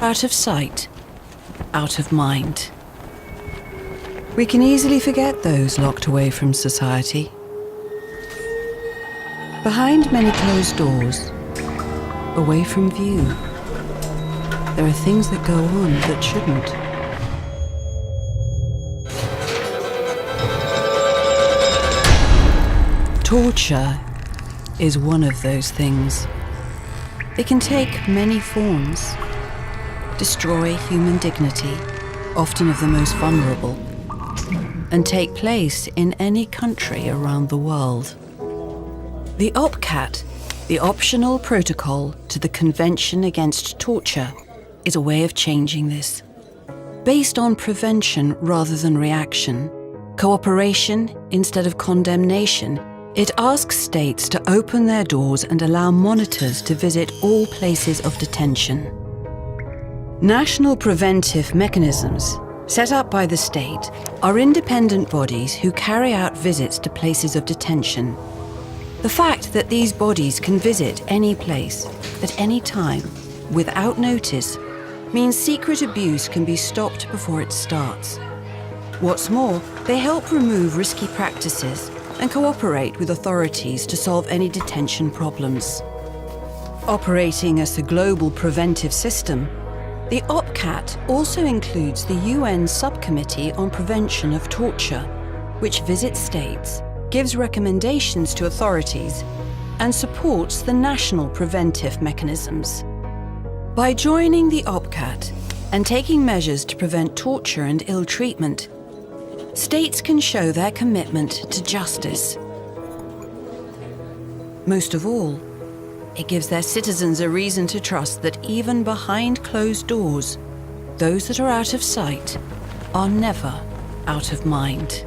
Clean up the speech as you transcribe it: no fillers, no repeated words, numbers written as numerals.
out of sight, out of mind. We can easily forget those locked away from society. Behind many closed doors, away from view, there are things that go on that shouldn't. Torture is one of those things. It can take many forms, destroy human dignity, often of the most vulnerable, and take place in any country around the world. The OPCAT, the optional protocol to the Convention Against Torture, is a way of changing this. Based on prevention rather than reaction, cooperation instead of condemnation, it asks states to open their doors and allow monitors to visit all places of detention. National preventive mechanisms, set up by the state, are independent bodies who carry out visits to places of detention. The fact that these bodies can visit any place, at any time, without notice, means secret abuse can be stopped before it starts. What's more, they help remove risky practices and cooperate with authorities to solve any detention problems. Operating as a global preventive system, the OPCAT also includes the UN Subcommittee on Prevention of Torture, which visits states, gives recommendations to authorities, and supports the national preventive mechanisms. By joining the OPCAT and taking measures to prevent torture and ill treatment, states can show their commitment to justice. Most of all, it gives their citizens a reason to trust that even behind closed doors, those that are out of sight are never out of mind.